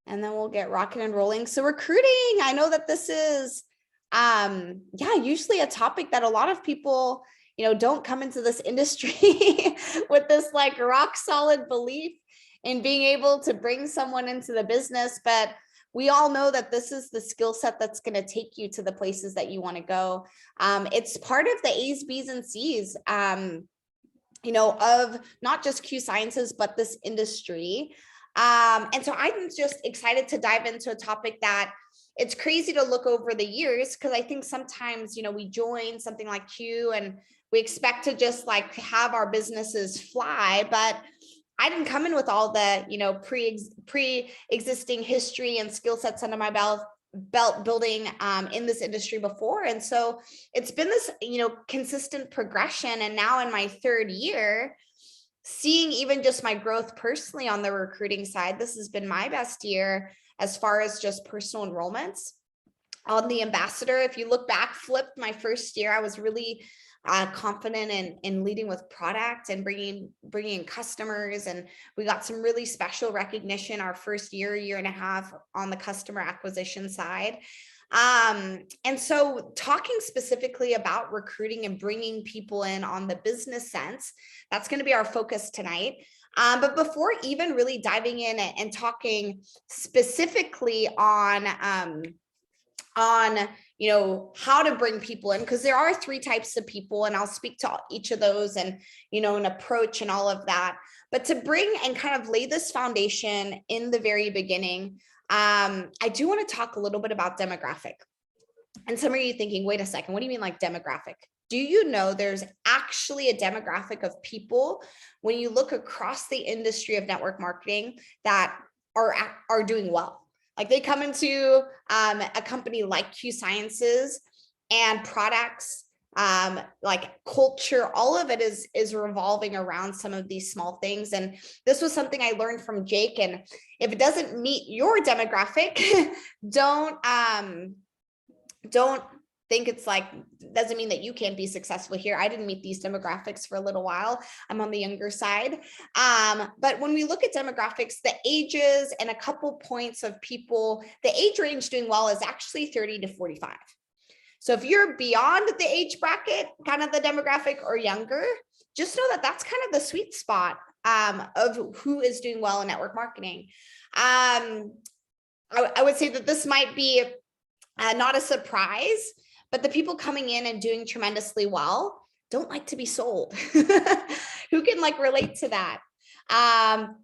and then we'll get rocking and rolling. So recruiting, I know that this is, usually a topic that a lot of people, don't come into this industry with this like rock solid belief in being able to bring someone into the business. But we all know that this is the skill set that's going to take you to the places that you want to go. It's part of the A's, B's, and C's, of not just Q Sciences, but this industry. And so I'm just excited to dive into a topic that it's crazy to look over the years, because I think sometimes, we join something like Q and we expect to just like have our businesses fly, but I didn't come in with all the, pre-existing history and skill sets under my belt building in this industry before. And so it's been this, consistent progression. And now in my third year, seeing even just my growth personally on the recruiting side, this has been my best year as far as just personal enrollments. On the ambassador, if you look back, flipped my first year, I was really confident in leading with product and bringing in customers. And we got some really special recognition our first year and a half on the customer acquisition side. And so talking specifically about recruiting and bringing people in on the business sense, that's going to be our focus tonight. But before even really diving in and talking specifically on how to bring people in, because there are three types of people, and I'll speak to each of those and, an approach and all of that. But to bring and kind of lay this foundation in the very beginning, I do want to talk a little bit about demographic. And some of you thinking, wait a second, what do you mean like demographic? Do you know there's actually a demographic of people when you look across the industry of network marketing that are doing well? Like they come into a company like Q Sciences, and products, like culture, all of it is revolving around some of these small things. And this was something I learned from Jake. And if it doesn't meet your demographic, don't think it's like, doesn't mean that you can't be successful here. I didn't meet these demographics for a little while. I'm on the younger side. But when we look at demographics, the ages and a couple points of people, the age range doing well is actually 30 to 45. So if you're beyond the age bracket, kind of the demographic, or younger, just know that that's kind of the sweet spot of who is doing well in network marketing. I would say that this might be not a surprise, but the people coming in and doing tremendously well don't like to be sold. Who can like relate to that?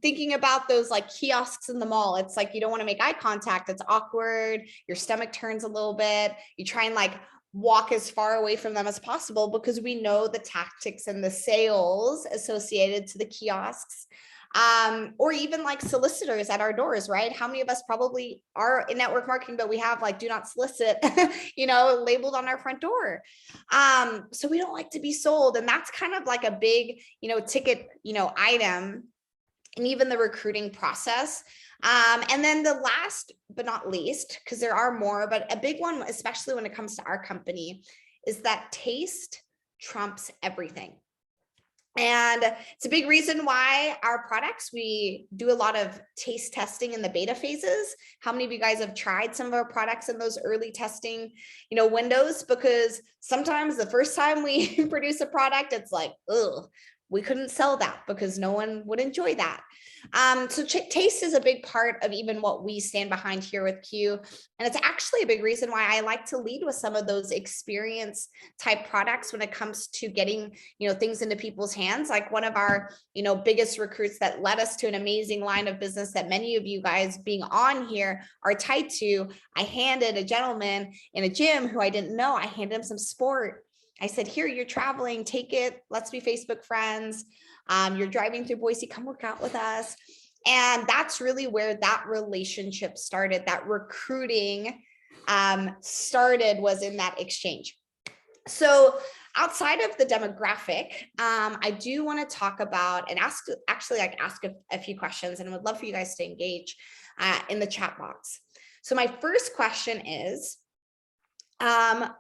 Thinking about those like kiosks in the mall, it's like you don't want to make eye contact. It's awkward. Your stomach turns a little bit. You try and like walk as far away from them as possible, because we know the tactics and the sales associated to the kiosks. Or even like solicitors at our doors, right? How many of us probably are in network marketing, but we have like do not solicit, labeled on our front door. So we don't like to be sold. And that's kind of like a big, ticket, item, and even the recruiting process. And then the last but not least, because there are more, but a big one, especially when it comes to our company, is that taste trumps everything. And it's a big reason why our products, we do a lot of taste testing in the beta phases. How many of you guys have tried some of our products in those early testing, windows? Because sometimes the first time we produce a product, it's like, ugh, we couldn't sell that because no one would enjoy that. So taste is a big part of even what we stand behind here with Q. And it's actually a big reason why I like to lead with some of those experience type products when it comes to getting, things into people's hands. Like one of our, biggest recruits that led us to an amazing line of business that many of you guys being on here are tied to. I handed a gentleman in a gym who I didn't know, I handed him some sport. I said, here, you're traveling, take it. Let's be Facebook friends. You're driving through Boise, come work out with us. And that's really where that relationship started. That recruiting started, was in that exchange. So outside of the demographic, I do want to talk about and ask a few questions, and I would love for you guys to engage in the chat box. So my first question is, why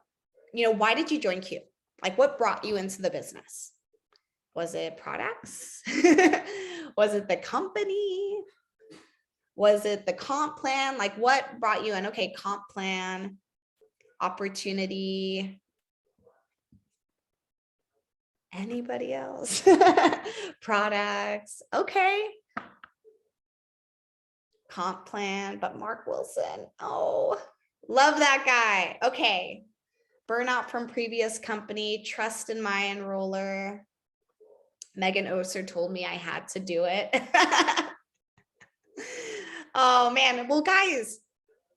did you join Q? Like, what brought you into the business? Was it products? Was it the company? Was it the comp plan? Like what brought you in? Okay, comp plan, opportunity. Anybody else? Products. Okay. Comp plan, but Mark Wilson. Oh, love that guy. Okay. Burnout from previous company, trust in my enroller. Megan Oser told me I had to do it. Oh man. Well, guys,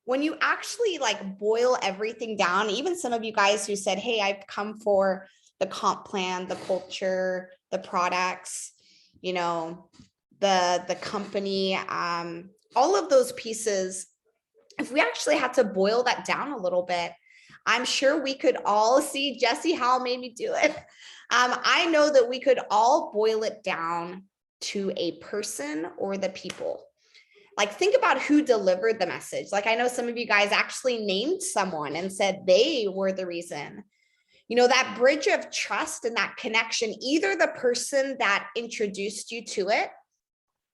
when you actually like boil everything down, even some of you guys who said, hey, I've come for the comp plan, the culture, the products, you know, the company, all of those pieces, if we actually had to boil that down a little bit, I'm sure we could all see. Jesse Howell made me do it. I know that we could all boil it down to a person or the people. Like think about who delivered the message. Like I know some of you guys actually named someone and said they were the reason. You know, that bridge of trust and that connection, either the person that introduced you to it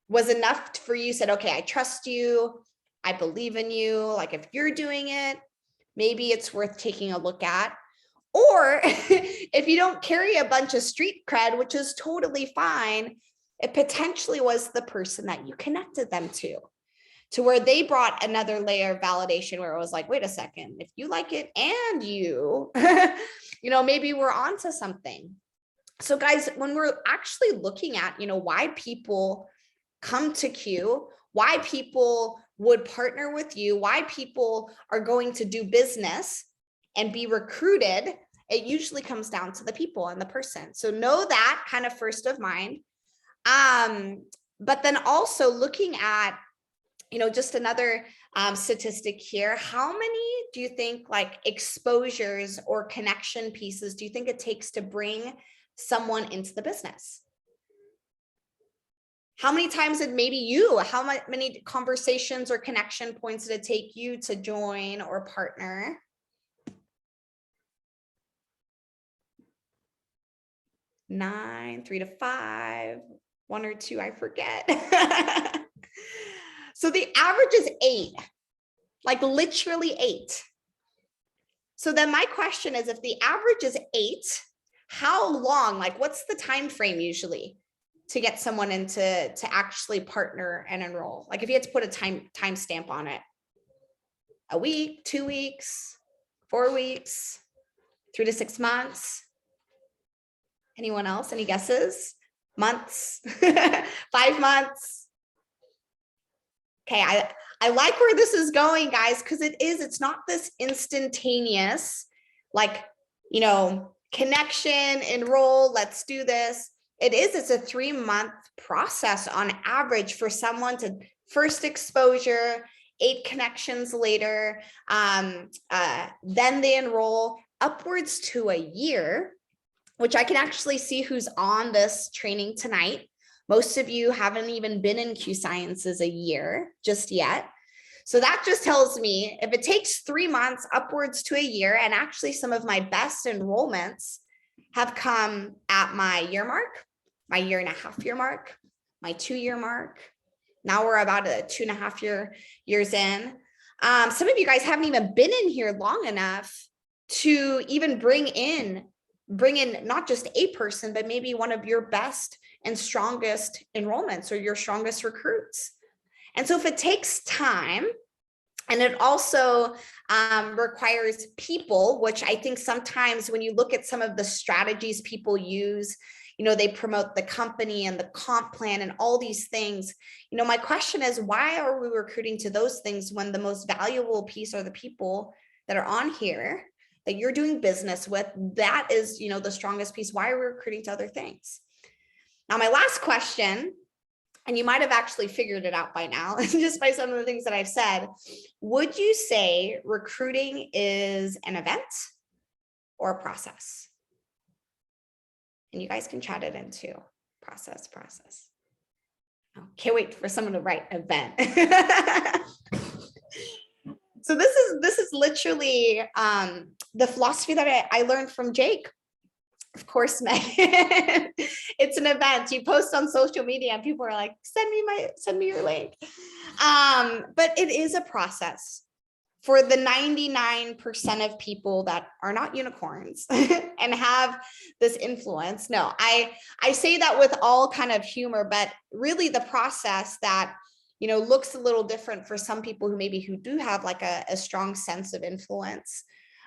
was enough for you, said, okay, I trust you. I believe in you. Like if you're doing it, maybe it's worth taking a look at. Or if you don't carry a bunch of street cred, which is totally fine, it potentially was the person that you connected them to where they brought another layer of validation where it was like, wait a second, if you like it and you, you know, maybe we're onto something. So guys, when we're actually looking at, you know, why people come to Q, why people would partner with you, why people are going to do business and be recruited, it usually comes down to the people and the person. So know that kind of first of mind. But then also looking at, you know, just another statistic here. How many do you think like exposures or connection pieces do you think it takes to bring someone into the business? How many times did maybe you, how many conversations or connection points did it take you to join or partner? Nine, 3 to 5, 1 or 2, I forget. So the average is 8, like literally 8. So then my question is, if the average is 8, how long, like what's the time frame usually to get someone into to actually partner and enroll? Like if you had to put a time stamp on it, a week, 2 weeks, 4 weeks, 3 to 6 months. Anyone else? Any guesses? Months, 5 months. Okay, I like where this is going, guys, because it's not this instantaneous, like, you know, connection, enroll, let's do this. It's a 3-month process on average for someone to first exposure, 8 connections later, then they enroll upwards to a year, which I can actually see who's on this training tonight. Most of you haven't even been in Q Sciences a year just yet. So that just tells me if it takes 3 months upwards to a year, and actually some of my best enrollments have come at my year mark, my 1.5 year mark, my 2-year mark. Now we're about a 2.5 years in. Some of you guys haven't even been in here long enough to even bring in not just a person, but maybe one of your best and strongest enrollments or your strongest recruits. And so if it takes time, and it also requires people, which I think sometimes when you look at some of the strategies people use, you know, they promote the company and the comp plan and all these things. You know, my question is, why are we recruiting to those things when the most valuable piece are the people that are on here that you're doing business with? That is, you know, the strongest piece. Why are we recruiting to other things? Now, my last question, and you might have actually figured it out by now, just by some of the things that I've said. Would you say recruiting is an event or a process? And you guys can chat it into process. Oh, can't wait for someone to write event. So this is literally the philosophy that I learned from Jake. Of course, Megan. It's an event. You post on social media and people are like, send me your link. But it is a process for the 99% of people that are not unicorns and have this influence. No, I say that with all kind of humor, but really the process that, looks a little different for some people who do have like a strong sense of influence,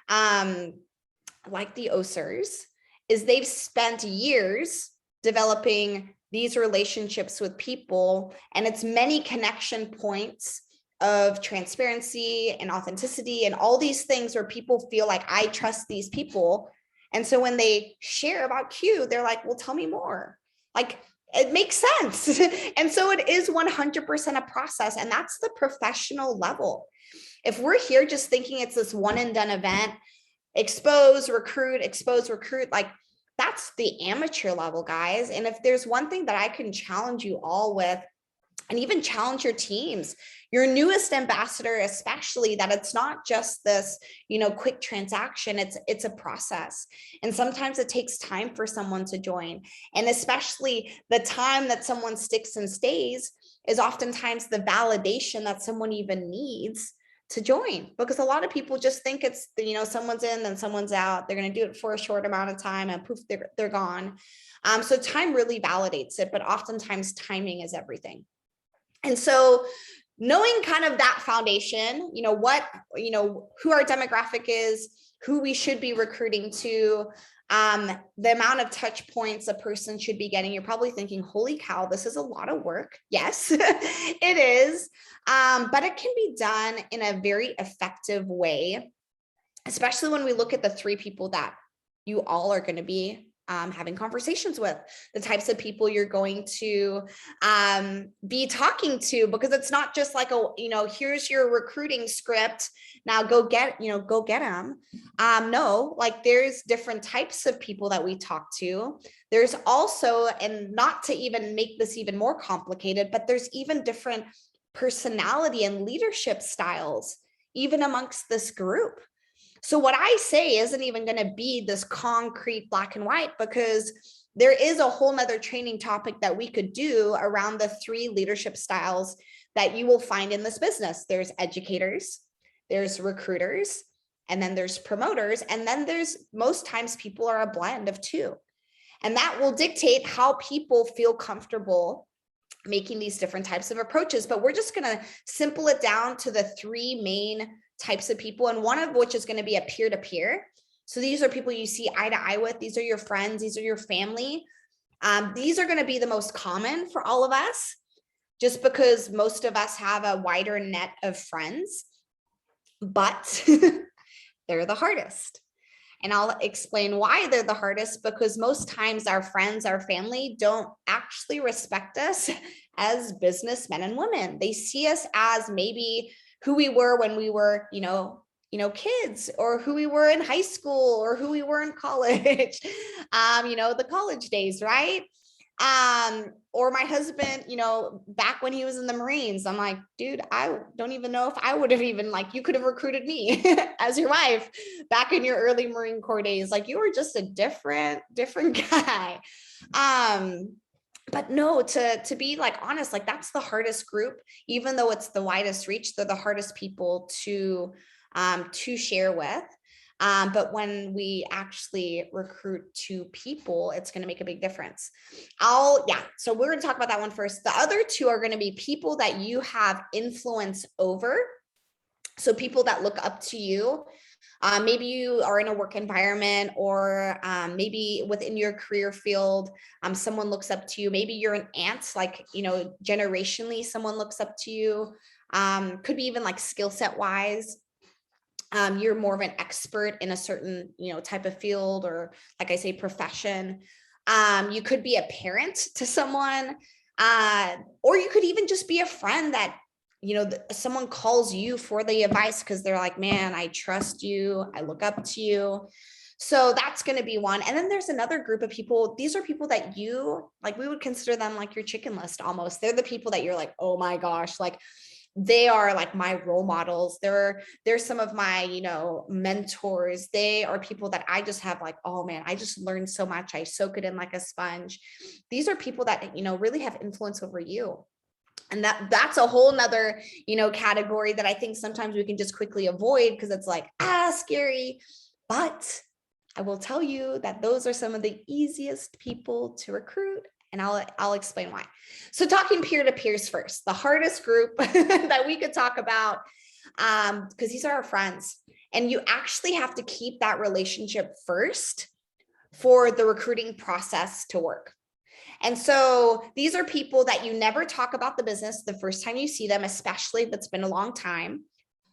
like the OSERs, is they've spent years developing these relationships with people, and it's many connection points of transparency and authenticity and all these things where people feel like, I trust these people. And so when they share about Q, they're like, well, tell me more. Like, it makes sense. And so it is 100% a process. And that's the professional level. If we're here just thinking it's this one and done event, expose, recruit, like that's the amateur level, guys. And if there's one thing that I can challenge you all with, and even challenge your teams, your newest ambassador, especially, that it's not just this, quick transaction. It's a process. And sometimes it takes time for someone to join. And especially the time that someone sticks and stays is oftentimes the validation that someone even needs to join, because a lot of people just think it's, someone's in, then someone's out. They're going to do it for a short amount of time and poof, they're gone. So time really validates it, but oftentimes timing is everything. And so knowing kind of that foundation, who our demographic is, who we should be recruiting to, the amount of touch points a person should be getting, you're probably thinking, holy cow, this is a lot of work. Yes, it is. But it can be done in a very effective way, especially when we look at the 3 people that you all are going to be having conversations with, the types of people you're going to be talking to, because it's not just like, here's your recruiting script, now go get them. No, like there's different types of people that we talk to. There's also, and not to even make this even more complicated, but there's even different personality and leadership styles, even amongst this group. So what I say isn't even going to be this concrete black and white, because there is a whole nother training topic that we could do around the 3 leadership styles that you will find in this business. There's educators, there's recruiters, and then there's promoters. And then there's, most times people are a blend of 2. And that will dictate how people feel comfortable making these different types of approaches. But we're just going to simple it down to the 3 main types of people, and one of which is going to be a peer-to-peer. So these are people you see eye to eye with. These are your friends. These are your family. These are going to be the most common for all of us, just because most of us have a wider net of friends, but they're the hardest. And I'll explain why they're the hardest, because most times our friends, our family don't actually respect us as businessmen and women. They see us as maybe who we were when we were, kids, or who we were in high school, or who we were in college, the college days, right? Or my husband, back when he was in the Marines, I'm like, dude, I don't even know if I would have even, like, you could have recruited me as your wife back in your early Marine Corps days. Like, you were just a different guy. But no, to be like honest, like that's the hardest group, even though it's the widest reach, they're the hardest people to share with. But when we actually recruit 2 people, it's going to make a big difference. So we're going to talk about that one first. The other 2 are going to be people that you have influence over. So people that look up to you. Maybe you are in a work environment, or maybe within your career field, someone looks up to you. Maybe you're an aunt, like, generationally, someone looks up to you. Could be even like skill set wise. You're more of an expert in a certain, type of field, or like I say, profession. You could be a parent to someone, or you could even just be a friend that, someone calls you for the advice because they're like, man, I trust you. I look up to you. So that's going to be one. And then there's another group of people. These are people that you like, we would consider them like your chicken list almost. They're the people that you're like, oh my gosh, like they are like my role models. They're some of my, mentors. They are people that I just have like, oh man, I just learned so much. I soak it in like a sponge. These are people that, really have influence over you. And that's a whole nother, category that I think sometimes we can just quickly avoid because it's like, scary. But I will tell you that those are some of the easiest people to recruit. And I'll explain why. So talking peer-to-peers first, the hardest group that we could talk about, because these are our friends. And you actually have to keep that relationship first for the recruiting process to work. And so these are people that you never talk about the business the first time you see them, especially if it's been a long time.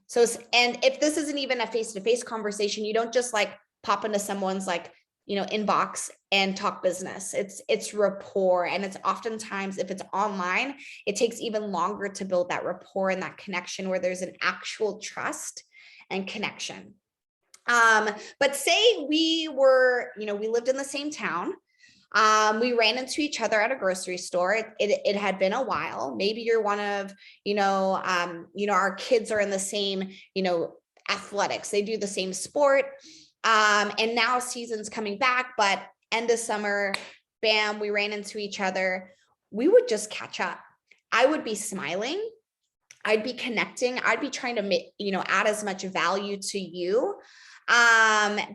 So, and if this isn't even a face-to-face conversation, you don't just like pop into someone's like, inbox and talk business. It's rapport. And it's oftentimes, if it's online, it takes even longer to build that rapport and that connection where there's an actual trust and connection. But say we were, we lived in the same town. We ran into each other at a grocery store. It had been a while. Maybe you're one of, our kids are in the same, athletics. They do the same sport. And now season's coming back, but end of summer, bam, we ran into each other. We would just catch up. I would be smiling. I'd be connecting. I'd be trying to, add as much value to you.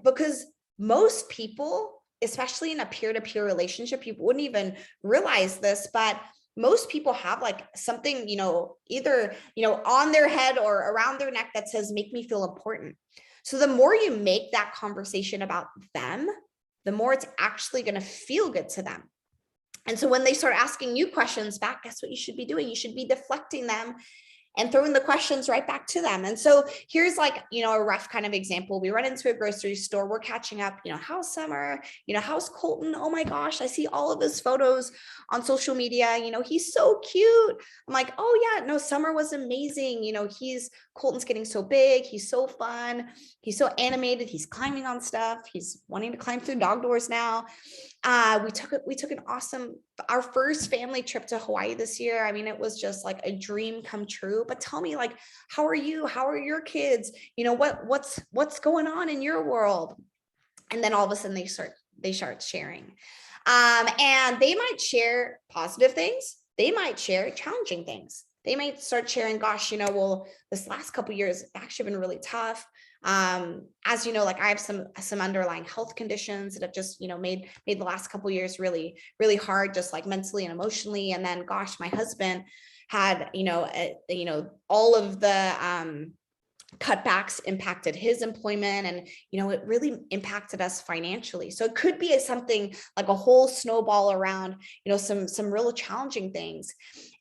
Because most people, especially in a peer-to-peer relationship, you wouldn't even realize this, but most people have like something, either, on their head or around their neck that says, make me feel important. So the more you make that conversation about them, the more it's actually going to feel good to them. And so when they start asking you questions back, guess what you should be doing? You should be deflecting them and throwing the questions right back to them. And so here's like, a rough kind of example. We run into a grocery store, we're catching up, how's summer? How's Colton? Oh my gosh, I see all of his photos on social media. He's so cute. I'm like, oh yeah, no, summer was amazing. Colton's getting so big. He's so fun. He's so animated. He's climbing on stuff. He's wanting to climb through dog doors now. We took our first family trip to Hawaii this year. I mean, it was just like a dream come true. But tell me, like, how are you? How are your kids? What's going on in your world? And then all of a sudden they start sharing. And they might share positive things. They might share challenging things. They might start sharing, gosh, well, this last couple of years, it's actually been really tough. As you know, like I have some underlying health conditions that have just, made the last couple of years really, really hard, just like mentally and emotionally. And then, gosh, my husband had, all of the, cutbacks impacted his employment, and it really impacted us financially. So it could be something like a whole snowball around some real challenging things.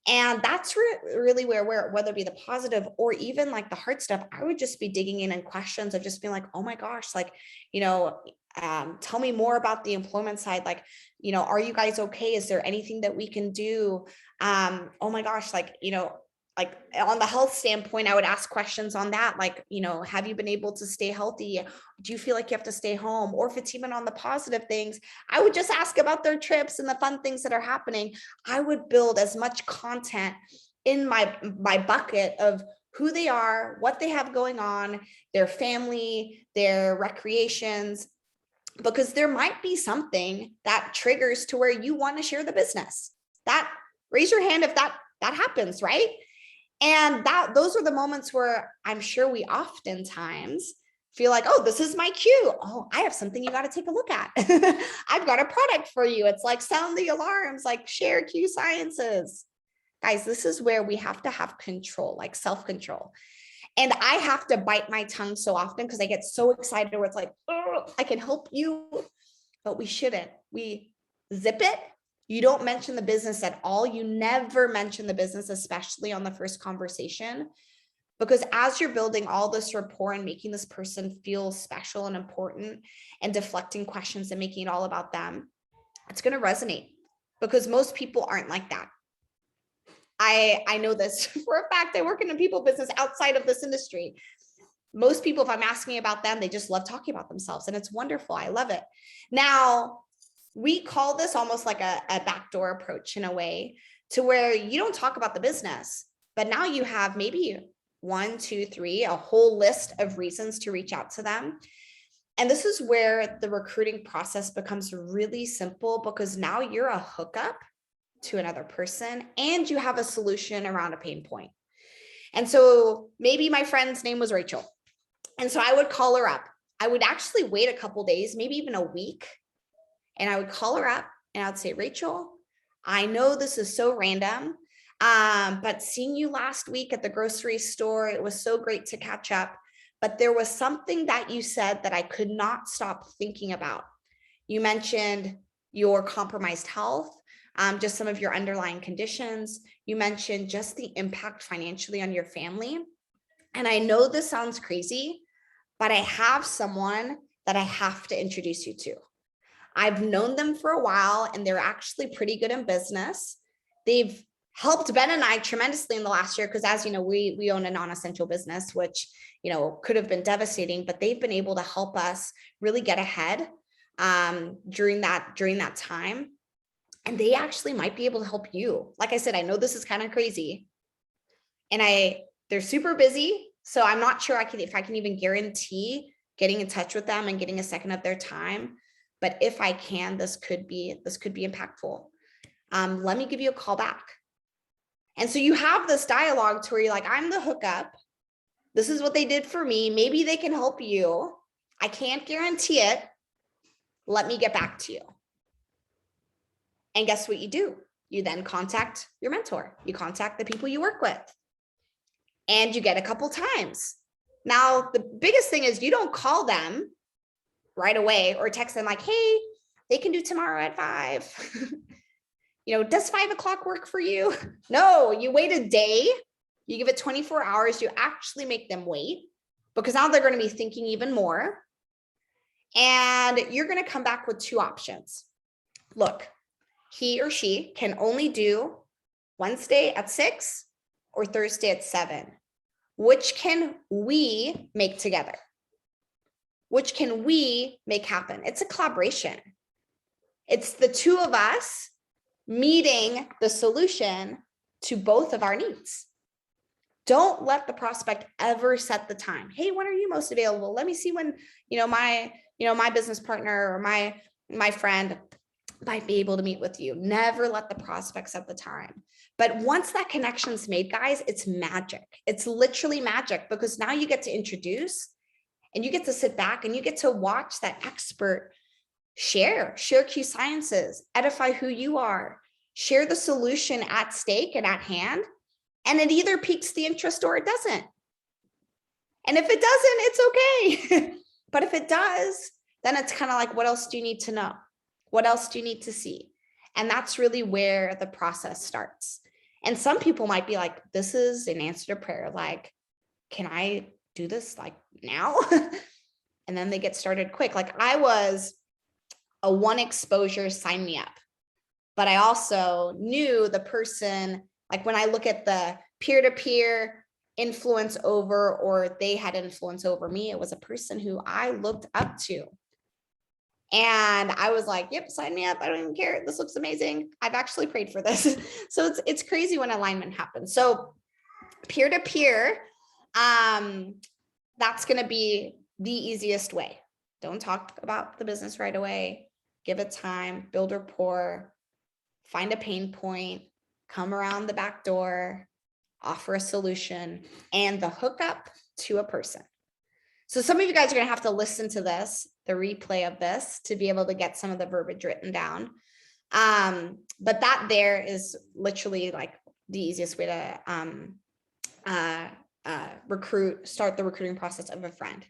And that's really where whether it be the positive or even like the hard stuff, I would just be digging in and questions of just being like, oh my gosh, like, tell me more about the employment side. Like, are you guys okay? Is there anything that we can do? Oh my gosh, like, like on the health standpoint, I would ask questions on that. Like, have you been able to stay healthy? Do you feel like you have to stay home? Or if it's even on the positive things, I would just ask about their trips and the fun things that are happening. I would build as much content in my bucket of who they are, what they have going on, their family, their recreations, because there might be something that triggers to where you want to share the business. That, raise your hand if that happens, right? And those are the moments where I'm sure we oftentimes feel like, oh, this is my cue. Oh, I have something you got to take a look at. I've got a product for you. It's like sound the alarms, like share Q sciences. Guys, this is where we have to have control, like self-control. And I have to bite my tongue so often because I get so excited where it's like, oh, I can help you, but we shouldn't. We zip it. You don't mention the business at all. You never mention the business, especially on the first conversation, because as you're building all this rapport and making this person feel special and important and deflecting questions and making it all about them, it's going to resonate because most people aren't like that. I know this for a fact. I work in a people business outside of this industry. Most people, if I'm asking about them, they just love talking about themselves, and it's wonderful. I love it. Now, we call this almost like a backdoor approach in a way to where you don't talk about the business, but now you have maybe 1, 2, 3, a whole list of reasons to reach out to them. And this is where the recruiting process becomes really simple because now you're a hookup to another person, and you have a solution around a pain point. And so maybe my friend's name was Rachel. And so I would call her up. I would actually wait a couple days, maybe even a week. And I would call her up and I'd say, Rachel, I know this is so random, but seeing you last week at the grocery store, it was so great to catch up. But there was something that you said that I could not stop thinking about. You mentioned your compromised health, just some of your underlying conditions. You mentioned just the impact financially on your family. And I know this sounds crazy, but I have someone that I have to introduce you to. I've known them for a while and they're actually pretty good in business. They've helped Ben and I tremendously in the last year because, as you know, we own a non-essential business, which, you know, could have been devastating, but they've been able to help us really get ahead during that time. And they actually might be able to help you. Like I said, I know this is kind of crazy and they're super busy. So I'm not sure if I can even guarantee getting in touch with them and getting a second of their time. But if I can, this could be impactful. Let me give you a call back. And so you have this dialogue to where you're like, I'm the hookup. This is what they did for me. Maybe they can help you. I can't guarantee it. Let me get back to you. And guess what you do? You then contact your mentor. You contact the people you work with. And you get a couple times. Now, the biggest thing is you don't call them right away or text them like, hey, they can do tomorrow at 5. Does 5 o'clock work for you? No, you wait a day. You give it 24 hours. You actually make them wait because now they're going to be thinking even more. And you're going to come back with 2 options. Look, he or she can only do Wednesday at 6 or Thursday at 7. Which can we make together? Which can we make happen? It's a collaboration. It's the 2 of us meeting the solution to both of our needs. Don't let the prospect ever set the time. Hey, when are you most available? Let me see when, my business partner or my friend might be able to meet with you. Never let the prospect set the time. But once that connection's made, guys, it's magic. It's literally magic because now you get to introduce and you get to sit back and you get to watch that expert share key sciences, edify who you are, share the solution at stake and at hand. And it either piques the interest or it doesn't. And if it doesn't, it's okay. But if it does, then it's kind of like, what else do you need to know? What else do you need to see? And that's really where the process starts. And some people might be like, this is an answer to prayer. Like, can I do this like now? And then they get started quick. Like I was a 1 exposure, sign me up. But I also knew the person, like when I look at the peer-to-peer influence over, or they had influence over me, it was a person who I looked up to. And I was like, yep, sign me up. I don't even care. This looks amazing. I've actually prayed for this. So it's crazy when alignment happens. So peer-to-peer, that's going to be the easiest way. Don't talk about the business right away. Give it time, build rapport, find a pain point, come around the back door, offer a solution, and the hookup to a person. So some of you guys are going to have to listen to this, the replay of this, to be able to get some of the verbiage written down. But that there is literally like the easiest way to start the recruiting process of a friend.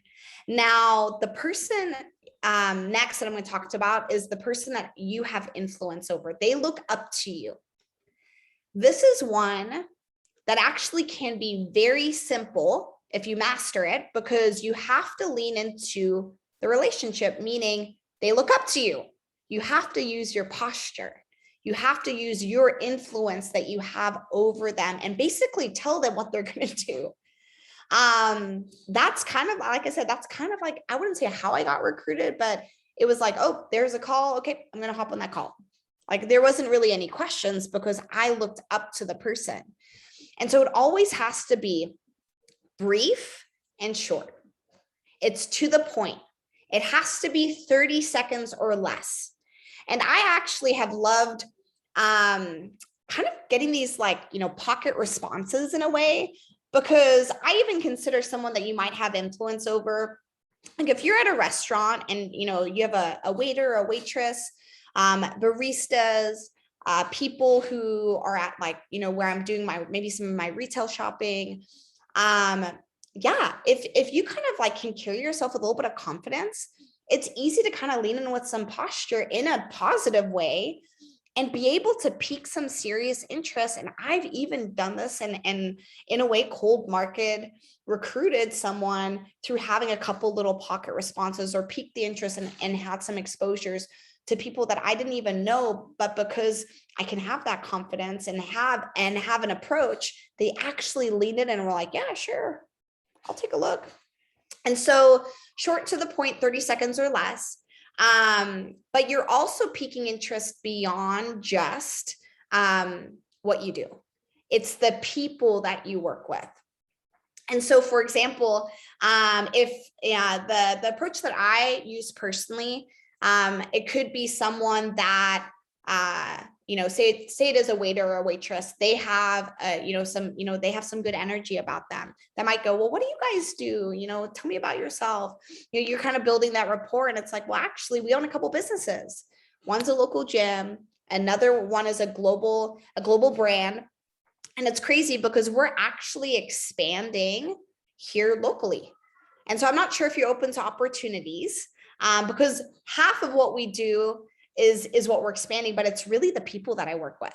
Now, the person next that I'm going to talk about is the person that you have influence over. They look up to you. This is one that actually can be very simple if you master it, because you have to lean into the relationship, meaning they look up to you. You have to use your posture. You have to use your influence that you have over them and basically tell them what they're going to do. That's kind of, like I said, that's kind of like, I wouldn't say how I got recruited, but it was like, oh, there's a call. Okay, I'm going to hop on that call. Like there wasn't really any questions because I looked up to the person. And so it always has to be brief and short. It's to the point. It has to be 30 seconds or less. And I actually have loved kind of getting these like, pocket responses in a way, because I even consider someone that you might have influence over. Like if you're at a restaurant and, you have a waiter or a waitress, baristas, people who are at like, where I'm doing maybe some of my retail shopping. Yeah, if you kind of like can carry yourself with a little bit of confidence, it's easy to kind of lean in with some posture in a positive way and be able to pique some serious interest. And I've even done this and in a way cold market recruited someone through having a couple little pocket responses or piqued the interest and had some exposures to people that I didn't even know, but because I can have that confidence and have an approach, they actually leaned in and were like, yeah, sure, I'll take a look. And so short to the point, 30 seconds or less. But you're also piquing interest beyond just what you do. It's the people that you work with. And so, for example, if the approach that I use personally, it could be someone that say it is a waiter or a waitress. They have they have some good energy about them. That might go, well, what do you guys do? Tell me about yourself. You're kind of building that rapport, and it's like, well, actually, we own a couple businesses. One's a local gym, another one is a global brand. And it's crazy because we're actually expanding here locally. And so I'm not sure if you're open to opportunities, because half of what we do is what we're expanding, but it's really the people that I work with.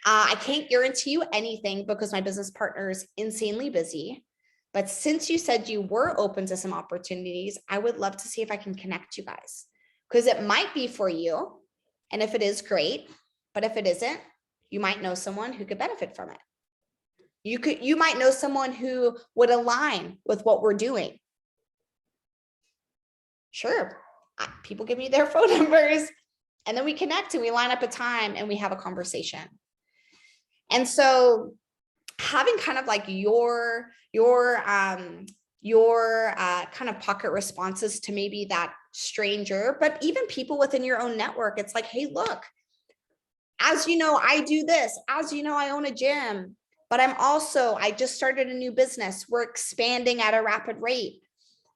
I can't guarantee you anything because my business partner is insanely busy. But since you said you were open to some opportunities, I would love to see if I can connect you guys, because it might be for you. And if it is, great. But if it isn't, you might know someone who could benefit from it. You might know someone who would align with what we're doing. Sure. People give me their phone numbers, and then we connect and we line up a time and we have a conversation. And so having kind of like your kind of pocket responses to maybe that stranger, but even people within your own network, it's like, hey, look, as you know, I do this, as you know, I own a gym, but I just started a new business. We're expanding at a rapid rate,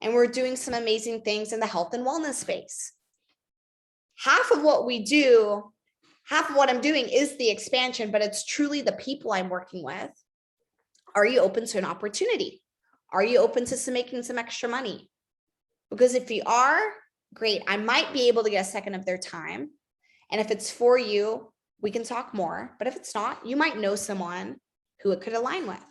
and we're doing some amazing things in the health and wellness space. Half of what I'm doing is the expansion, but it's truly the people I'm working with. Are you open to an opportunity? Are you open to making some extra money? Because if you are, great. I might be able to get a second of their time. And if it's for you, we can talk more. But if it's not, you might know someone who it could align with.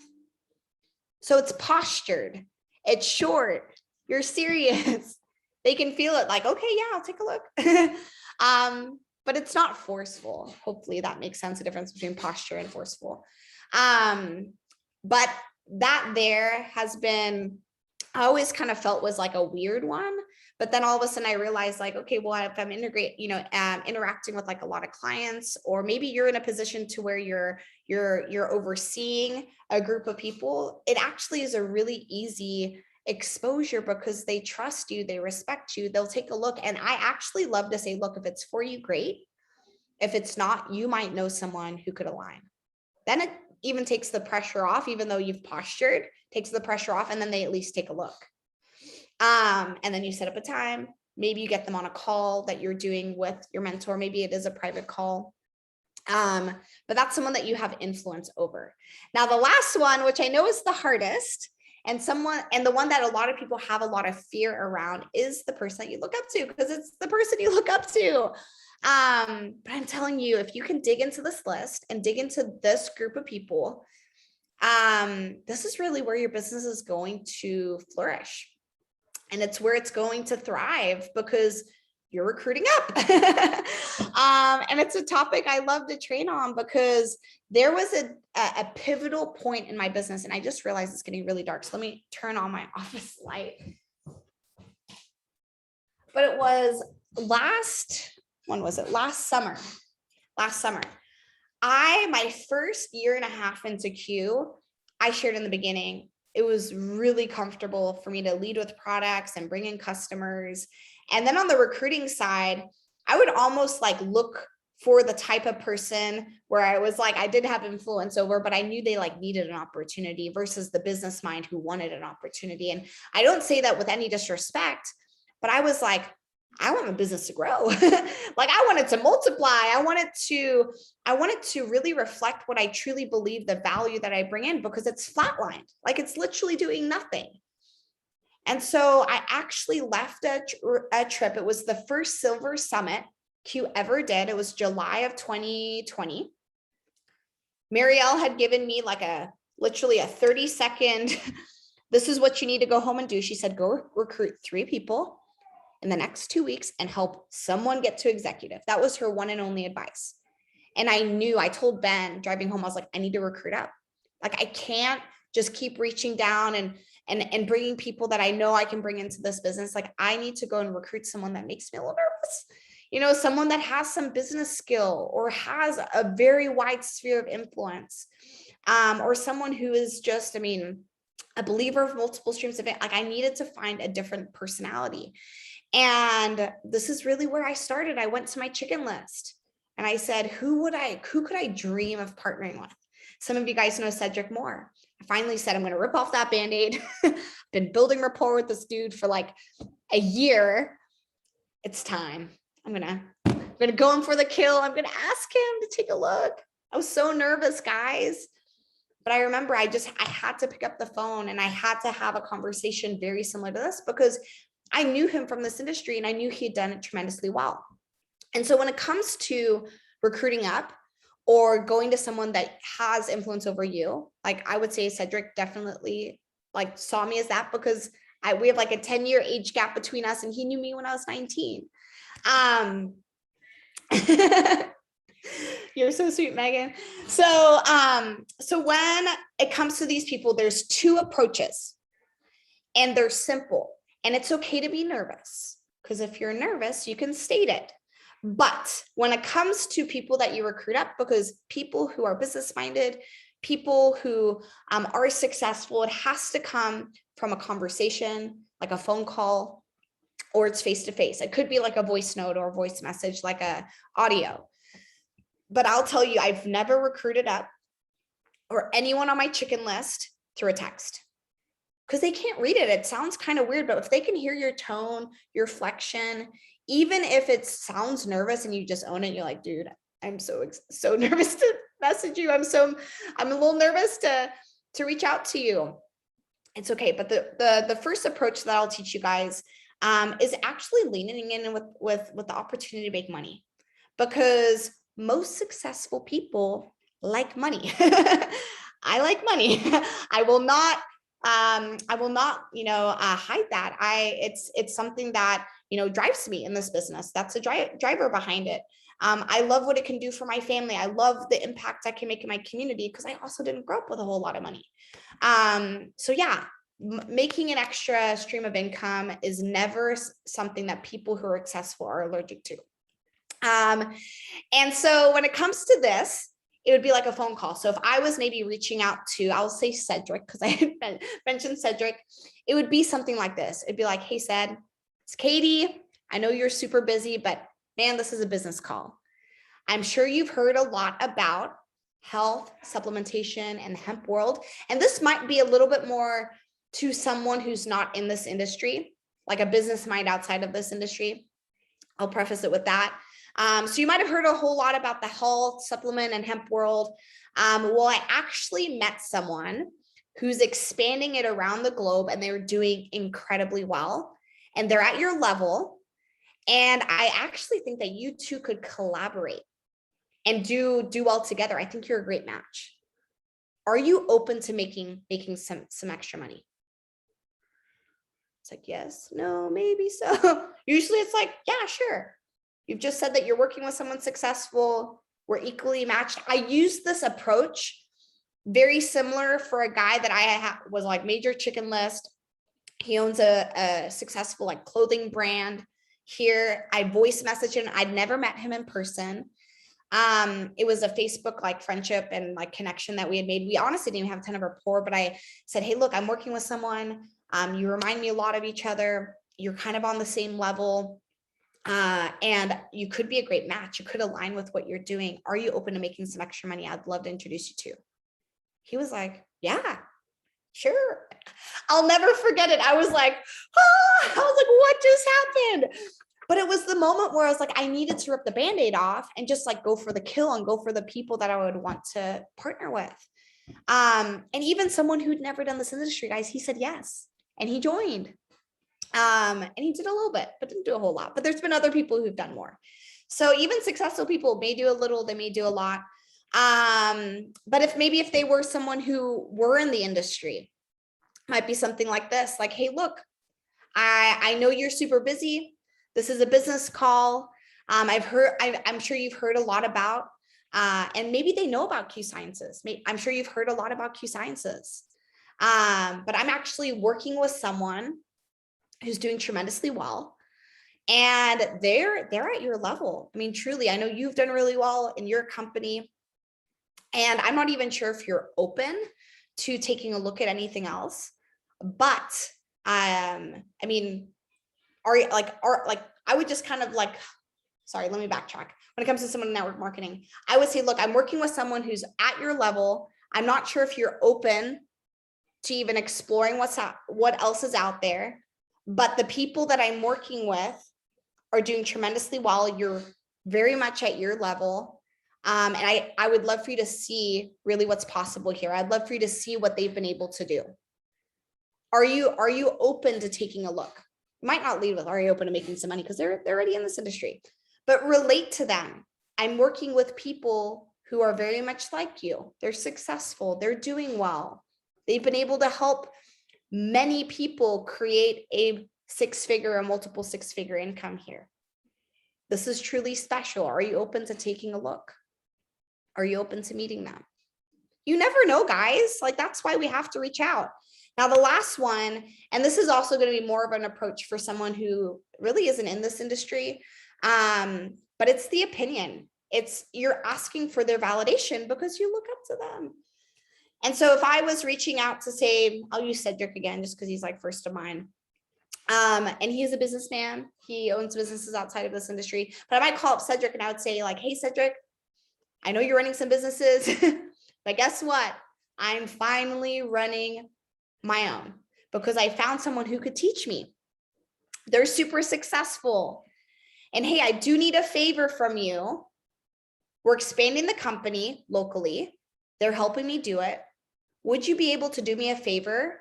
So it's postured. It's short. You're serious. They can feel it like, okay, yeah, I'll take a look. But it's not forceful. Hopefully that makes sense, the difference between posture and forceful. But that there has been, I always kind of felt was like a weird one. But then all of a sudden I realized like, okay, well, if I'm interacting with like a lot of clients, or maybe you're in a position to where you're overseeing a group of people, it actually is a really easy exposure because they trust you, they respect you, they'll take a look. And I actually love to say, look, if it's for you, great. If it's not, you might know someone who could align. Then it even takes the pressure off, even though you've postured, takes the pressure off, and then they at least take a look. And then you set up a time. Maybe you get them on a call that you're doing with your mentor. Maybe it is a private call. But that's someone that you have influence over. Now, the last one, which I know is the hardest, and the one that a lot of people have a lot of fear around, is the person that you look up to, because it's the person you look up to. But I'm telling you, if you can dig into this list and dig into this group of people, this is really where your business is going to flourish. And it's where it's going to thrive because you're recruiting up. And it's a topic I love to train on, because there was a pivotal point in my business, and I just realized it's getting really dark. So let me turn on my office light. But it was last summer. My first year and a half into Q, I shared in the beginning, it was really comfortable for me to lead with products and bring in customers. And then on the recruiting side, I would almost like look for the type of person where I was like, I did have influence over, but I knew they like needed an opportunity versus the business mind who wanted an opportunity. And I don't say that with any disrespect, but I was like, I want my business to grow. Like I wanted to multiply. I wanted to really reflect what I truly believe, the value that I bring in, because it's flatlined. Like it's literally doing nothing. And so I actually left a trip. It was the first Silver Summit Q ever did. It was July of 2020. Marielle had given me like literally a 30-second, this is what you need to go home and do. She said, go recruit 3 people in the next 2 weeks and help someone get to executive. That was her one and only advice. And I told Ben driving home, I was like, I need to recruit up. Like, I can't just keep reaching down and bringing people that I know I can bring into this business. Like, I need to go and recruit someone that makes me a little nervous, someone that has some business skill or has a very wide sphere of influence, or someone who is just, a believer of multiple streams of it. Like, I needed to find a different personality. And this is really where I started. I went to my chicken list and I said, who could I dream of partnering with? Some of you guys know Cedric Moore. I finally said, I'm going to rip off that Band-Aid. Been building rapport with this dude for like a year. It's time. I'm going to go in for the kill. I'm going to ask him to take a look. I was so nervous, guys. But I remember I had to pick up the phone and I had to have a conversation very similar to this, because I knew him from this industry and I knew he had done it tremendously well. And so when it comes to recruiting up or going to someone that has influence over you, like I would say Cedric definitely like saw me as that, because we have like a 10-year age gap between us and he knew me when I was 19. You're so sweet, Megan. So when it comes to these people, there's 2 approaches and they're simple. And it's okay to be nervous, because if you're nervous, you can state it. But when it comes to people that you recruit up, because people who are business-minded, people who are successful, it has to come from a conversation, like a phone call, or it's face-to-face. It could be like a voice note or a voice message, like a audio. But I'll tell you, I've never recruited up or anyone on my chicken list through a text, because they can't read it. It sounds kind of weird, but if they can hear your tone, your flexion, even if it sounds nervous and you just own it, you're like, dude, I'm so nervous to message you. I'm a little nervous to reach out to you. It's okay. But the first approach that I'll teach you guys is actually leaning in with the opportunity to make money, because most successful people like money. I like money. I will not hide that. It's something that, drives me in this business. That's a driver behind it. I love what it can do for my family. I love the impact I can make in my community, because I also didn't grow up with a whole lot of money. So yeah, making an extra stream of income is never something that people who are successful are allergic to. And so when it comes to this, it would be like a phone call. So if I was maybe reaching out to, I'll say Cedric, because I had mentioned Cedric, it would be something like this. It'd be like, hey, Ced, it's Catie. I know you're super busy, but man, this is a business call. I'm sure you've heard a lot about health, supplementation, and the hemp world. And this might be a little bit more to someone who's not in this industry, like a business mind outside of this industry. I'll preface it with that. So you might have heard a whole lot about the health, supplement, and hemp world. Well, I actually met someone who's expanding it around the globe, and they're doing incredibly well, and they're at your level. And I actually think that you two could collaborate and do well together. I think you're a great match. Are you open to making some extra money? It's like, yes, no, maybe so. Usually it's like, yeah, sure. You've just said that you're working with someone successful. We're equally matched. I use this approach very similar for a guy that I was like major chicken list. He owns a successful like clothing brand here. I voice messaged him. I'd never met him in person. It was a Facebook like friendship and like connection that we had made. We honestly didn't even have a ton of rapport, but I said, hey, look, I'm working with someone. You remind me a lot of each other. You're kind of on the same level. And you could be a great match. You could align with what you're doing. Are you open to making some extra money? I'd love to introduce you to. He was like, yeah, sure. I'll never forget it. I was like, what just happened? But it was the moment where I was like, I needed to rip the Band-Aid off and just like go for the kill and go for the people that I would want to partner with. And even someone who'd never done this industry, guys, he said yes. And he joined. And he did a little bit, but didn't do a whole lot. But there's been other people who've done more. So even successful people may do a little, they may do a lot. But if they were someone who were in the industry, might be something like this, like, hey, look, I know you're super busy. This is a business call. I'm sure you've heard a lot about, and maybe they know about Q Sciences. I'm sure you've heard a lot about Q Sciences. But I'm actually working with someone who's doing tremendously well. And they're at your level. I mean, truly, I know you've done really well in your company. And I'm not even sure if you're open to taking a look at anything else. But I mean, I would just kind of like, sorry, let me backtrack. When it comes to someone in network marketing, I would say, look, I'm working with someone who's at your level. I'm not sure if you're open to even exploring what else is out there. But the people that I'm working with are doing tremendously well. You're very much at your level. And I would love for you to see really what's possible here. I'd love for you to see what they've been able to do. Are you open to taking a look? You might not lead with, are you open to making some money? Because they're already in this industry. But relate to them. I'm working with people who are very much like you. They're successful. They're doing well. They've been able to help many people create a six-figure or multiple six-figure income here. This is truly special. Are you open to taking a look? Are you open to meeting them? You never know, guys. Like, that's why we have to reach out. Now, the last one, and this is also going to be more of an approach for someone who really isn't in this industry, but it's the opinion. You're asking for their validation because you look up to them. And so if I was reaching out to say, I'll use Cedric again, just because he's like first of mind. And he is a businessman. He owns businesses outside of this industry, but I might call up Cedric and I would say like, hey, Cedric, I know you're running some businesses, but guess what? I'm finally running my own because I found someone who could teach me. They're super successful. And hey, I do need a favor from you. We're expanding the company locally. They're helping me do it. Would you be able to do me a favor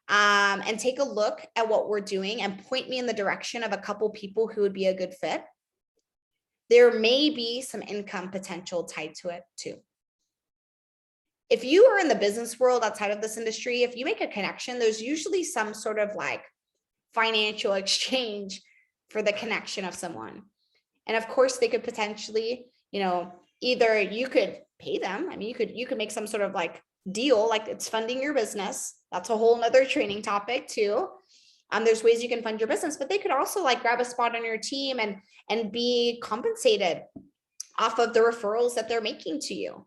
and take a look at what we're doing and point me in the direction of a couple people who would be a good fit? There may be some income potential tied to it too. If you are in the business world outside of this industry, if you make a connection, there's usually some sort of like financial exchange for the connection of someone. And of course, they could potentially, either you could pay them. I mean, you could make some sort of like deal, like it's funding your business. That's a whole nother training topic too. There's ways you can fund your business, but they could also like grab a spot on your team and be compensated off of the referrals that they're making to you,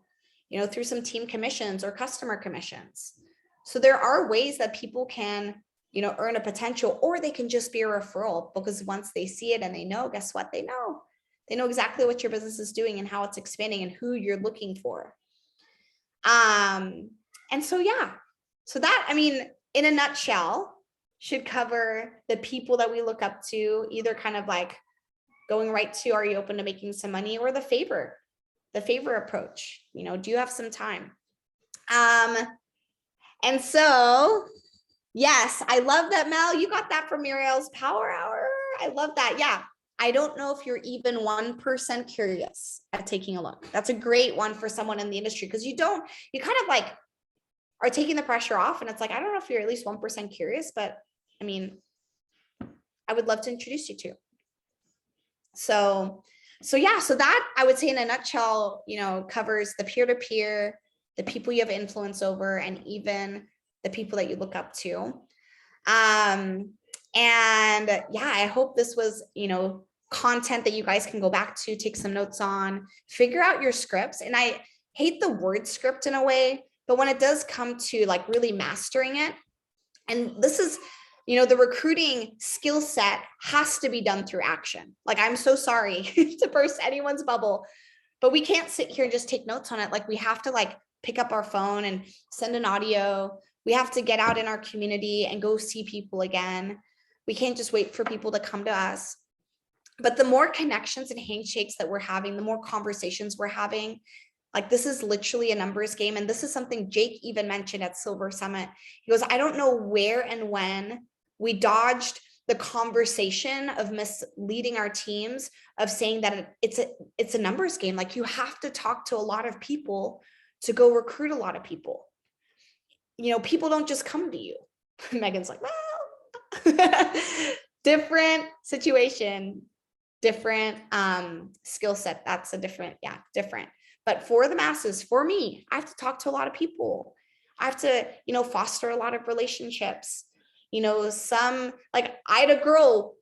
through some team commissions or customer commissions. So there are ways that people can, earn a potential, or they can just be a referral, because once they see it and they know, guess what? They know exactly what your business is doing and how it's expanding and who you're looking for. And so, yeah, so that, I mean, in a nutshell, should cover the people that we look up to, either kind of like going right to, are you open to making some money, or the favor approach, do you have some time? And so, yes, I love that, Mel, you got that from Muriel's Power Hour. I love that. Yeah. I don't know if you're even 1% curious at taking a look. That's a great one for someone in the industry, because you kind of like are taking the pressure off, and it's like, I don't know if you're at least 1% curious, but I mean, I would love to introduce you to. So yeah, so that I would say in a nutshell, covers the peer-to-peer, the people you have influence over, and even the people that you look up to. And yeah, I hope this was, content that you guys can go back to, take some notes on, figure out your scripts. And I hate the word script in a way, but when it does come to like really mastering it, and this is, The recruiting skill set has to be done through action. Like, I'm so sorry to burst anyone's bubble, but we can't sit here and just take notes on it. Like, we have to pick up our phone and send an audio. We have to get out in our community and go see people again. We can't just wait for people to come to us. But the more connections and handshakes that we're having, the more conversations we're having, this is literally a numbers game. And this is something Jake even mentioned at Silver Summit. He goes, I don't know where and when we dodged the conversation of misleading our teams, of saying that it's a numbers game. Like, you have to talk to a lot of people to go recruit a lot of people. People don't just come to you. Megan's like, well, different situation, different skill set. That's a different. But for the masses, for me, I have to talk to a lot of people. I have to, foster a lot of relationships. I had a girl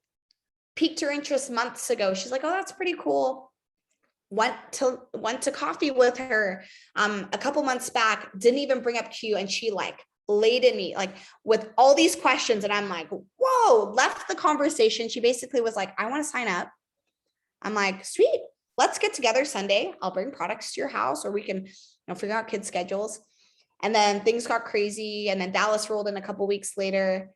piqued her interest months ago. She's like, oh, that's pretty cool. Went to coffee with her a couple months back, didn't even bring up Q, and she laid in me with all these questions, and I'm like, whoa, left the conversation. She basically was like, I want to sign up. I'm like, sweet, let's get together Sunday. I'll bring products to your house, or we can figure out kids' schedules. And then things got crazy, and then Dallas rolled in a couple weeks later,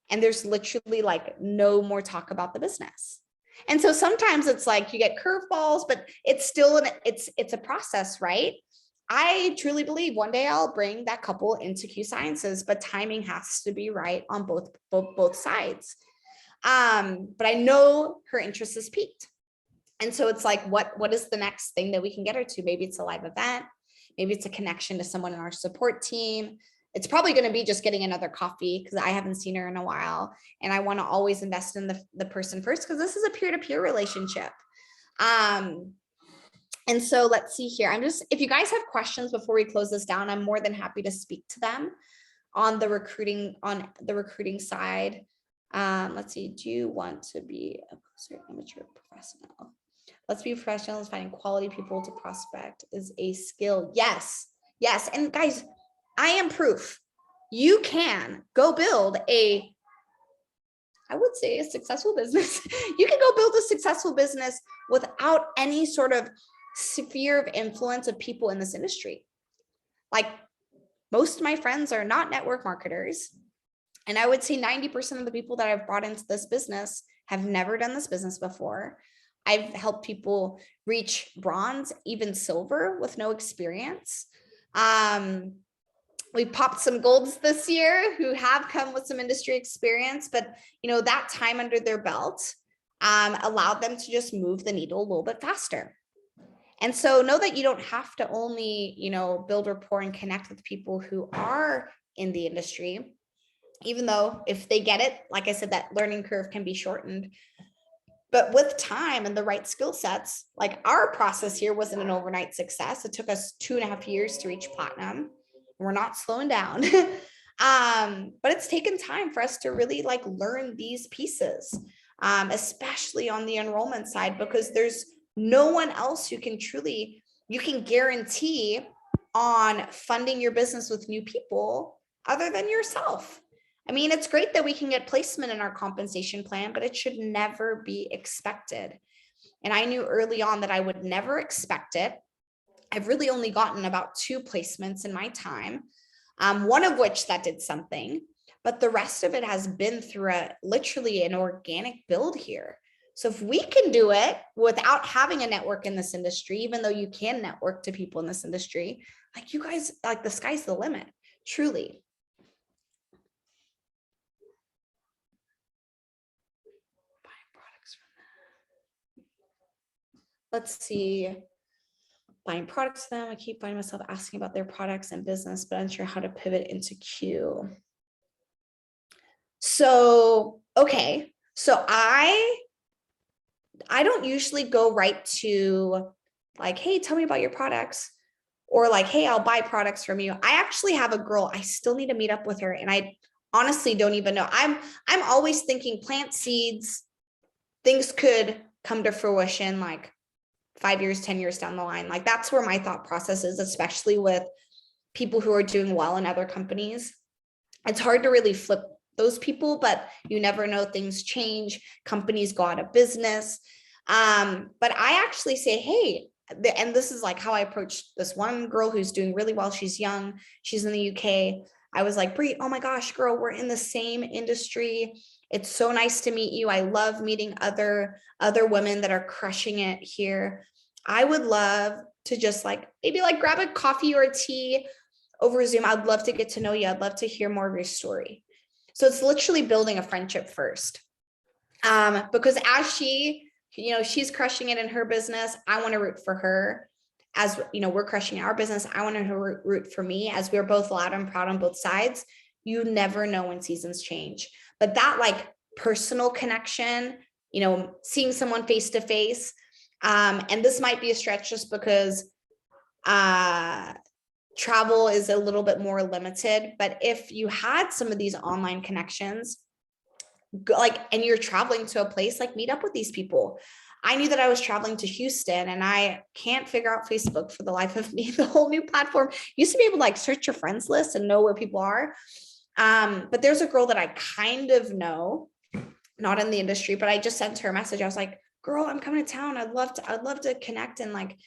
and there's literally no more talk about the business. And so sometimes it's you get curveballs, but it's still it's a process, right? I truly believe one day I'll bring that couple into Q Sciences, but timing has to be right on both sides. But I know her interest is piqued. And so it's what is the next thing that we can get her to? Maybe it's a live event. Maybe it's a connection to someone in our support team. It's probably going to be just getting another coffee, because I haven't seen her in a while. And I want to always invest in the person first, because this is a peer-to-peer relationship. And so let's see here. If you guys have questions before we close this down, I'm more than happy to speak to them on the recruiting side. Let's see. Do you want to be a amateur professional? Let's be professionals. Finding quality people to prospect is a skill. Yes. And guys, I am proof. You can go build a successful business. You can go build a successful business without any sort of sphere of influence of people in this industry. Most of my friends are not network marketers. And I would say 90% of the people that I've brought into this business have never done this business before. I've helped people reach bronze, even silver, with no experience. We popped some golds this year who have come with some industry experience, but that time under their belt allowed them to just move the needle a little bit faster. And so know that you don't have to only, build rapport and connect with people who are in the industry, even though if they get it, like I said, that learning curve can be shortened. But with time and the right skill sets, our process here wasn't an overnight success. It took us 2.5 years to reach platinum. We're not slowing down. But it's taken time for us to really learn these pieces, especially on the enrollment side, because there's no one else who can you can guarantee on funding your business with new people other than yourself. I mean, it's great that we can get placement in our compensation plan, but it should never be expected. And I knew early on that I would never expect it. I've really only gotten about 2 placements in my time, one of which that did something, but the rest of it has been through literally an organic build here. So if we can do it without having a network in this industry, even though you can network to people in this industry, you guys, the sky's the limit, truly. Let's see. Buying products from them. I keep finding myself asking about their products and business, but unsure how to pivot into Q. So, okay. So I don't usually go right to hey, tell me about your products, or hey, I'll buy products from you. I actually have a girl. I still need to meet up with her. And I honestly don't even know. I'm always thinking plant seeds, things could come to fruition 5 years, 10 years down the line. That's where my thought process is, especially with people who are doing well in other companies. It's hard to really flip those people, but you never know, things change, companies go out of business. But I actually say, hey, and this is like how I approached this one girl who's doing really well. She's young, she's in the UK. I was like, Brie, oh my gosh, girl, we're in the same industry. It's so nice to meet you. I love meeting other women that are crushing it here. I would love to just like maybe like grab a coffee or a tea over Zoom. I'd love to get to know you. I'd love to hear more of your story. So it's literally building a friendship first. Because as she's crushing it in her business, I want to root for her. As we're crushing our business, I want to root for me, as we're both loud and proud on both sides. You never know when seasons change, but that like personal connection, seeing someone face to face, and this might be a stretch just because travel is a little bit more limited, but if you had some of these online connections, and you're traveling to a place, like meet up with these people. I knew that I was traveling to Houston and I can't figure out Facebook for the life of me. The whole new platform used to be able to like search your friends list and know where people are. But there's a girl that I kind of know, not in the industry, but I just sent her a message. I was like, girl, I'm coming to town. I'd love to connect and like,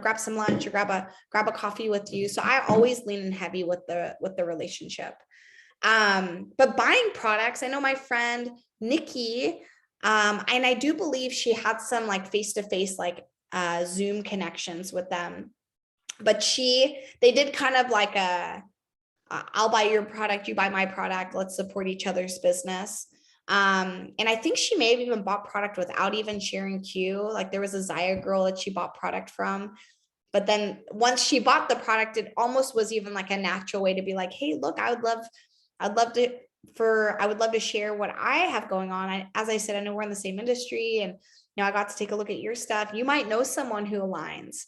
grab some lunch or grab a coffee with you. So I always lean in heavy with the relationship. But buying products, I know my friend Nikki, and I do believe she had some like face-to-face like Zoom connections with them, but they did kind of like I'll buy your product, you buy my product, let's support each other's business. And I think she may have even bought product without even sharing Q. Like there was a Zaya girl that she bought product from. But then once she bought the product, it almost was even like a natural way to be like, hey, look, I would love to share what I have going on. As I said, I know we're in the same industry, and I got to take a look at your stuff. You might know someone who aligns.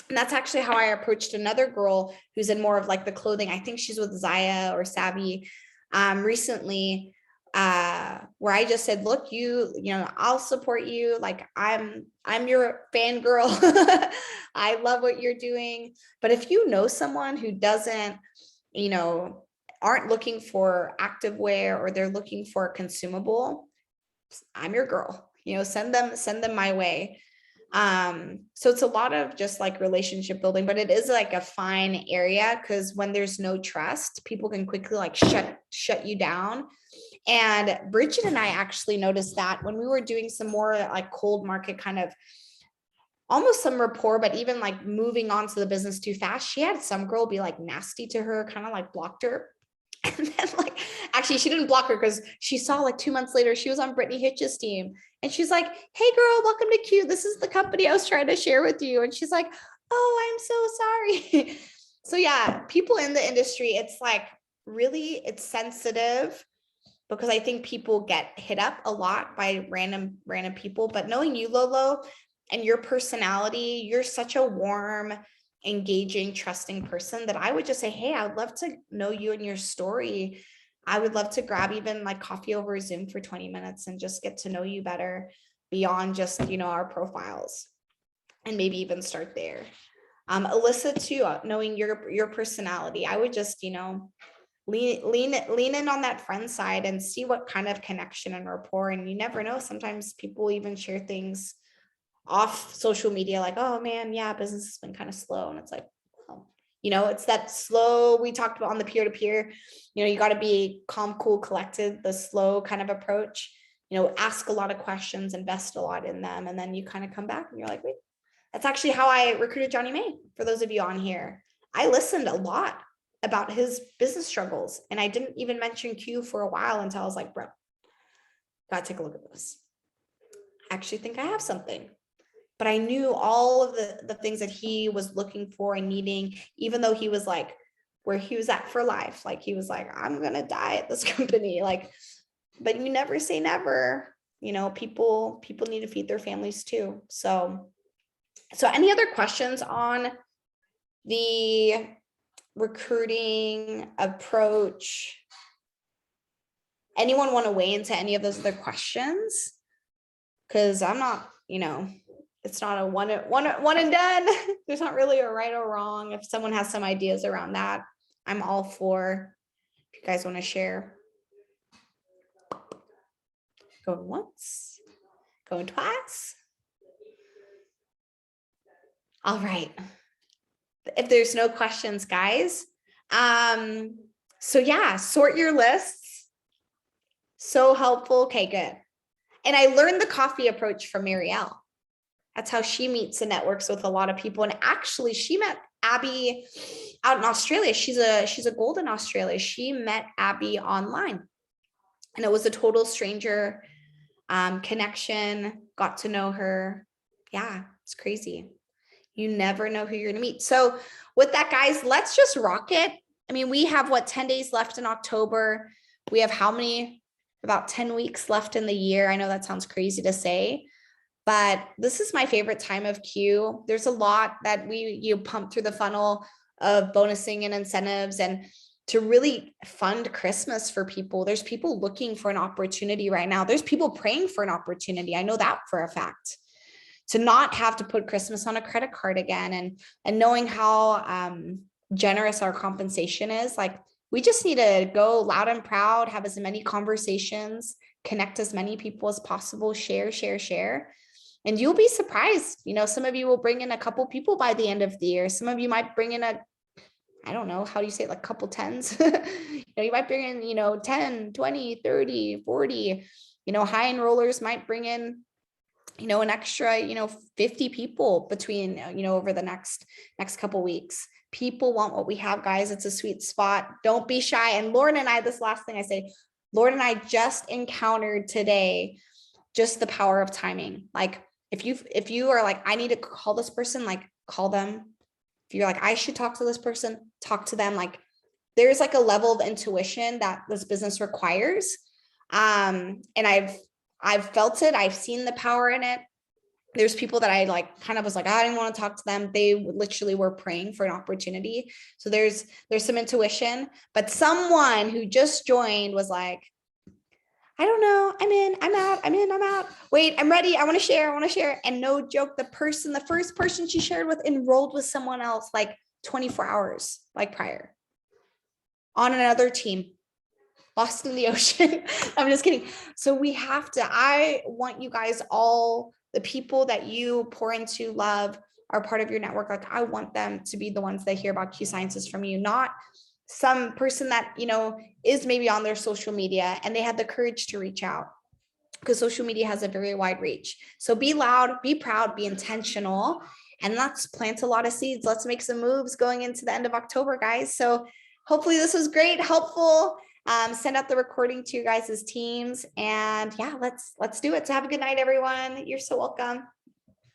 And that's actually how I approached another girl who's in more of like the clothing. I think she's with Zaya or Savvy recently, where I just said, look, I'll support you. Like I'm your fangirl. I love what you're doing. But if you know someone who doesn't, aren't looking for active wear, or they're looking for a consumable, I'm your girl. Send them my way. So it's a lot of just like relationship building, but it is like a fine area, because when there's no trust, people can quickly like shut you down. And Bridget and I actually noticed that when we were doing some more like cold market kind of almost some rapport, but even like moving on to the business too fast, she had some girl be like nasty to her, kind of like blocked her. And then like, actually she didn't block her, because she saw like 2 months later, she was on Brittany Hitch's team. And she's like, hey girl, welcome to Q. This is the company I was trying to share with you. And she's like, oh, I'm so sorry. So yeah, people in the industry, it's like really, it's sensitive, because I think people get hit up a lot by random people. But knowing you, Lolo, and your personality, you're such a warm, engaging, trusting person that I would just say, hey, I would love to know you and your story. I would love to grab even like coffee over Zoom for 20 minutes and just get to know you better beyond just, our profiles, and maybe even start there. Alyssa too, knowing your personality, I would just, lean in on that friend side and see what kind of connection and rapport. And you never know, sometimes people even share things off social media like, oh man, yeah, business has been kind of slow. And it's like, well, it's that slow we talked about on the peer-to-peer, you got to be calm, cool, collected, the slow kind of approach, ask a lot of questions, invest a lot in them, and then you kind of come back and you're like, wait, that's actually how I recruited Johnny May. For those of you on here, I listened a lot about his business struggles, and I didn't even mention Q for a while until I was like, bro, gotta take a look at this. I actually think I have something. But I knew all of the things that he was looking for and needing, even though he was like where he was at for life. Like he was like, I'm gonna die at this company. Like, but you never say never. People need to feed their families too. So any other questions on the recruiting approach? Anyone want to weigh into any of those other questions? Because I'm not, it's not a one and done. There's not really a right or wrong. If someone has some ideas around that, I'm all for, if you guys want to share. Going once, going twice. All right. If there's no questions, guys. So yeah, sort your lists. So helpful. Okay, good. And I learned the coffee approach from Marielle. That's how she meets and networks with a lot of people. And actually, she met Abby out in Australia. She's a gold in Australia. She met Abby online, and it was a total stranger connection. Got to know her. Yeah, it's crazy. You never know who you're going to meet. So with that, guys, let's just rock it. I mean, we have 10 days left in October. We have how many? About 10 weeks left in the year. I know that sounds crazy to say, but this is my favorite time of Q. There's a lot that you pump through the funnel of bonusing and incentives and to really fund Christmas for people. There's people looking for an opportunity right now. There's people praying for an opportunity. I know that for a fact. To not have to put Christmas on a credit card again, and knowing how generous our compensation is, like we just need to go loud and proud, have as many conversations, connect as many people as possible, share. And you'll be surprised. Some of you will bring in a couple people by the end of the year. Some of you might bring in I don't know, how do you say it? Like couple tens. You might bring in, 10, 20, 30, 40, high enrollers might bring in an extra 50 people between over the next couple weeks. People want what we have, guys. It's a sweet spot. Don't be shy. And Lauren and I, this last thing I say, Lauren and I just encountered today just the power of timing. Like if you are like, I need to call this person, like call them. If you're like, I should talk to this person, talk to them. Like there's like a level of intuition that this business requires. And I've felt it. I've seen the power in it. There's people that I was like, I didn't want to talk to them. They literally were praying for an opportunity. So there's some intuition, but someone who just joined was like, I don't know. I'm in, I'm out. I'm in, I'm out. Wait, I'm ready. I want to share. And no joke, the first person she shared with enrolled with someone else like 24 hours, like prior on another team. Lost in the ocean. I'm just kidding. So I want you guys all, the people that you pour into, love, are part of your network. Like I want them to be the ones that hear about Q Sciences from you, not some person that, is maybe on their social media and they had the courage to reach out, because social media has a very wide reach. So be loud, be proud, be intentional, and let's plant a lot of seeds. Let's make some moves going into the end of October, guys. So hopefully this was great, helpful. Send out the recording to your guys' teams, and yeah, let's do it. So have a good night, everyone. You're so welcome.